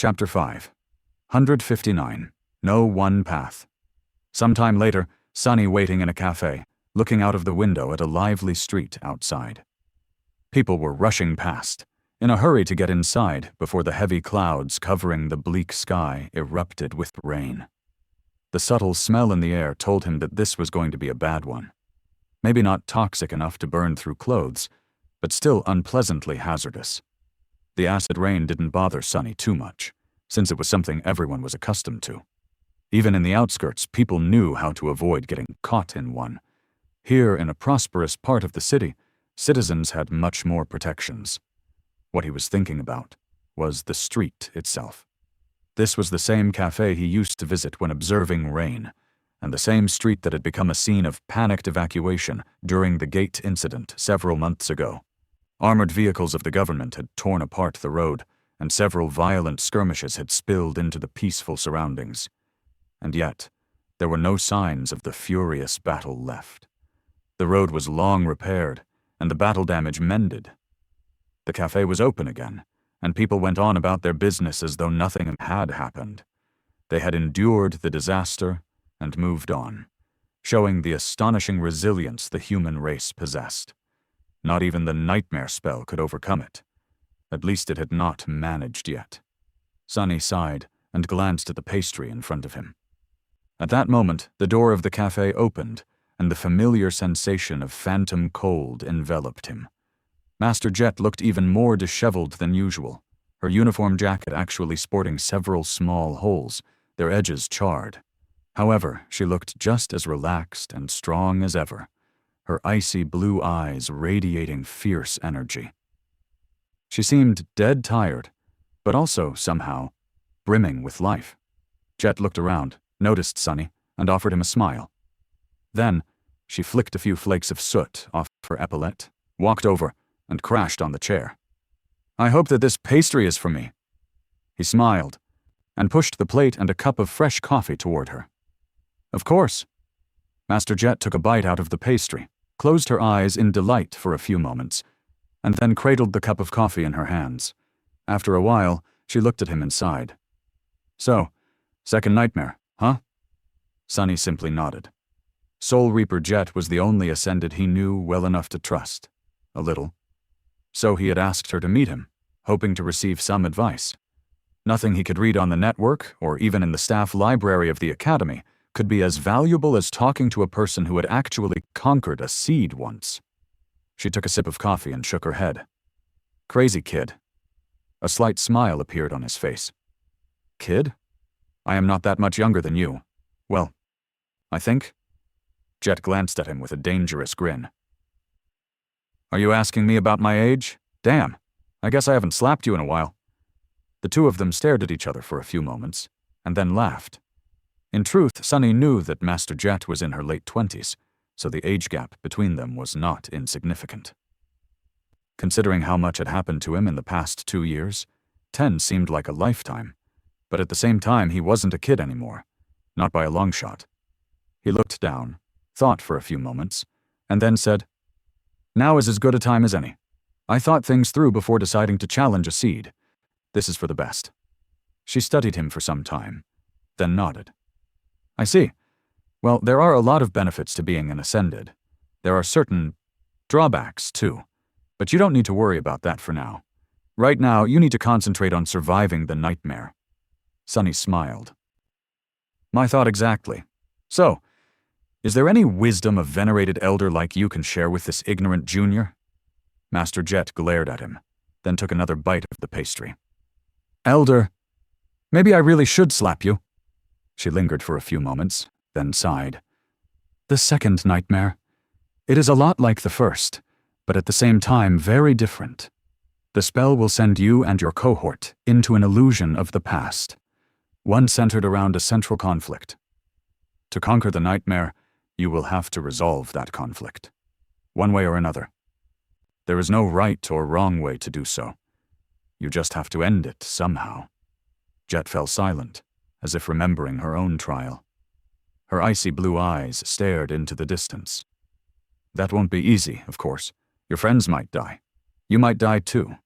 Chapter 5. 159. No One Path. Sometime later, Sunny waiting in a cafe, looking out of the window at a lively street outside. People were rushing past, in a hurry to get inside before the heavy clouds covering the bleak sky erupted with rain. The subtle smell in the air told him that this was going to be a bad one. Maybe not toxic enough to burn through clothes, but still unpleasantly hazardous. The acid rain didn't bother Sunny too much, since it was something everyone was accustomed to. Even in the outskirts, people knew how to avoid getting caught in one. Here, in a prosperous part of the city, citizens had much more protections. What he was thinking about was the street itself. This was the same cafe he used to visit when observing rain, and the same street that had become a scene of panicked evacuation during the gate incident several months ago. Armored vehicles of the government had torn apart the road, and several violent skirmishes had spilled into the peaceful surroundings. And yet, there were no signs of the furious battle left. The road was long repaired, and the battle damage mended. The cafe was open again, and people went on about their business as though nothing had happened. They had endured the disaster and moved on, showing the astonishing resilience the human race possessed. Not even the nightmare spell could overcome it. At least it had not managed yet. Sunny sighed and glanced at the pastry in front of him. At that moment, the door of the cafe opened, and the familiar sensation of phantom cold enveloped him. Master Jet looked even more disheveled than usual, her uniform jacket actually sporting several small holes, their edges charred. However, she looked just as relaxed and strong as ever, her icy blue eyes radiating fierce energy. She seemed dead tired, but also, somehow, brimming with life. Jet looked around, noticed Sunny, and offered him a smile. Then, she flicked a few flakes of soot off her epaulette, walked over, and crashed on the chair. "I hope that this pastry is for me." He smiled, and pushed the plate and a cup of fresh coffee toward her. "Of course." Master Jet took a bite out of the pastry, closed her eyes in delight for a few moments, and then cradled the cup of coffee in her hands. After a while, she looked at him and sighed. "So, second nightmare, huh?" Sunny simply nodded. Soul Reaper Jet was the only Ascended he knew well enough to trust. A little. So he had asked her to meet him, hoping to receive some advice. Nothing he could read on the network, or even in the staff library of the Academy, could be as valuable as talking to a person who had actually conquered a seed once. She took a sip of coffee and shook her head. "Crazy kid." A slight smile appeared on his face. "Kid? I am not that much younger than you. Well, I think." Jet glanced at him with a dangerous grin. "Are you asking me about my age? Damn, I guess I haven't slapped you in a while." The two of them stared at each other for a few moments, and then laughed. In truth, Sunny knew that Master Jet was in her late 20s, so the age gap between them was not insignificant. Considering how much had happened to him in the past 2 years, 10 seemed like a lifetime, but at the same time he wasn't a kid anymore, not by a long shot. He looked down, thought for a few moments, and then said, "Now is as good a time as any. I thought things through before deciding to challenge a seed. This is for the best." She studied him for some time, then nodded. "I see. Well, there are a lot of benefits to being an Ascended. There are certain drawbacks, too, but you don't need to worry about that for now. Right now, you need to concentrate on surviving the nightmare." Sunny smiled. "My thought exactly. So, is there any wisdom a venerated elder like you can share with this ignorant junior?" Master Jet glared at him, then took another bite of the pastry. "Elder, maybe I really should slap you." She lingered for a few moments, then sighed. "The second nightmare. It is a lot like the first, but at the same time very different. The spell will send you and your cohort into an illusion of the past, one centered around a central conflict. To conquer the nightmare, you will have to resolve that conflict, one way or another. There is no right or wrong way to do so. You just have to end it somehow." Jet fell silent, as if remembering her own trial. Her icy blue eyes stared into the distance. "That won't be easy, of course. Your friends might die. You might die too.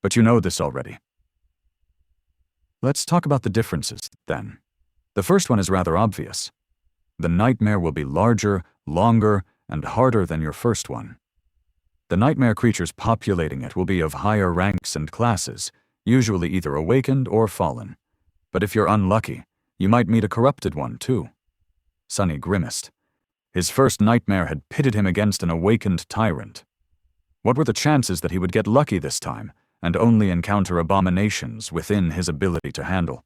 But you know this already." Let's talk about the differences, then. The first one is rather obvious. The nightmare will be larger, longer, and harder than your first one. The nightmare creatures populating it will be of higher ranks and classes, usually either awakened or fallen. But if you're unlucky, you might meet a corrupted one, too. Sonny grimaced. His first nightmare had pitted him against an awakened tyrant. What were the chances that he would get lucky this time, and only encounter abominations within his ability to handle?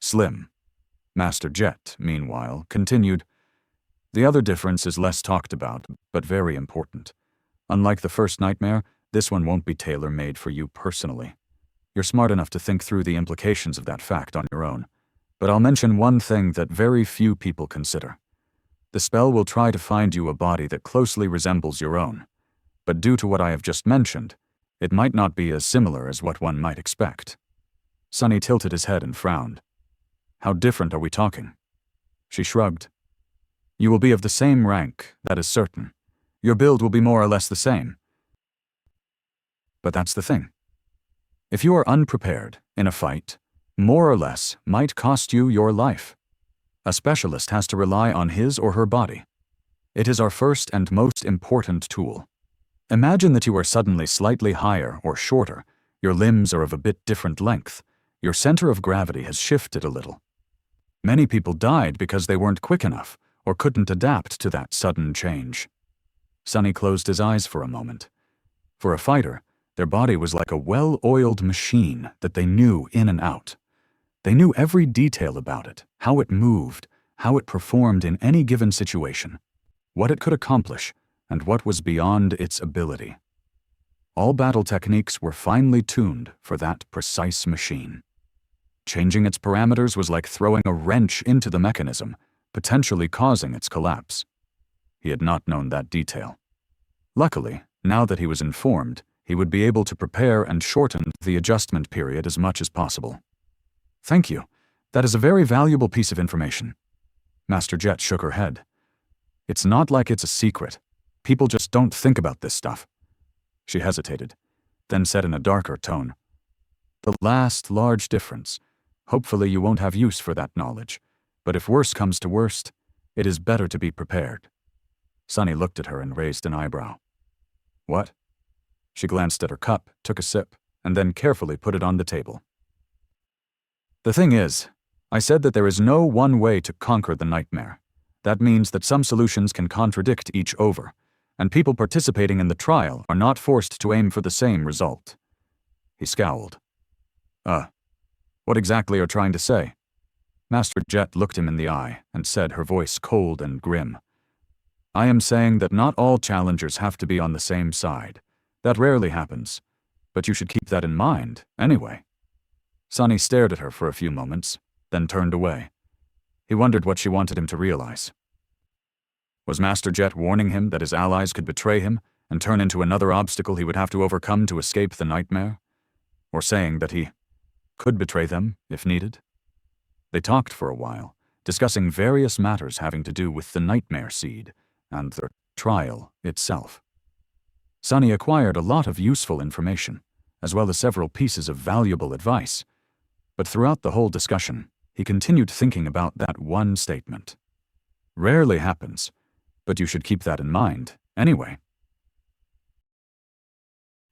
Slim. Master Jet, meanwhile, continued. The other difference is less talked about, but very important. Unlike the first nightmare, this one won't be tailor-made for you personally. You're smart enough to think through the implications of that fact on your own. But I'll mention one thing that very few people consider. The spell will try to find you a body that closely resembles your own. But due to what I have just mentioned, it might not be as similar as what one might expect. Sonny tilted his head and frowned. How different are we talking? She shrugged. You will be of the same rank, that is certain. Your build will be more or less the same. But that's the thing. If you are unprepared in a fight, more or less might cost you your life. A specialist has to rely on his or her body. It is our first and most important tool. Imagine that you are suddenly slightly higher or shorter, your limbs are of a bit different length, your center of gravity has shifted a little. Many people died because they weren't quick enough or couldn't adapt to that sudden change. Sonny closed his eyes for a moment. For a fighter, their body was like a well-oiled machine that they knew in and out. They knew every detail about it, how it moved, how it performed in any given situation, what it could accomplish, and what was beyond its ability. All battle techniques were finely tuned for that precise machine. Changing its parameters was like throwing a wrench into the mechanism, potentially causing its collapse. He had not known that detail. Luckily, now that he was informed, he would be able to prepare and shorten the adjustment period as much as possible. Thank you. That is a very valuable piece of information. Master Jet shook her head. It's not like it's a secret. People just don't think about this stuff. She hesitated, then said in a darker tone, The last large difference. Hopefully you won't have use for that knowledge, but if worse comes to worst, it is better to be prepared. Sonny looked at her and raised an eyebrow. What? She glanced at her cup, took a sip, and then carefully put it on the table. The thing is, I said that there is no one way to conquer the nightmare. That means that some solutions can contradict each other, and people participating in the trial are not forced to aim for the same result. He scowled. What exactly are you trying to say? Master Jet looked him in the eye and said, her voice cold and grim. I am saying that not all challengers have to be on the same side. That rarely happens, but you should keep that in mind, anyway. Sonny stared at her for a few moments, then turned away. He wondered what she wanted him to realize. Was Master Jet warning him that his allies could betray him and turn into another obstacle he would have to overcome to escape the nightmare? Or saying that he could betray them if needed? They talked for a while, discussing various matters having to do with the nightmare seed and the trial itself. Sonny acquired a lot of useful information, as well as several pieces of valuable advice. But throughout the whole discussion, he continued thinking about that one statement. Rarely happens, but you should keep that in mind, anyway.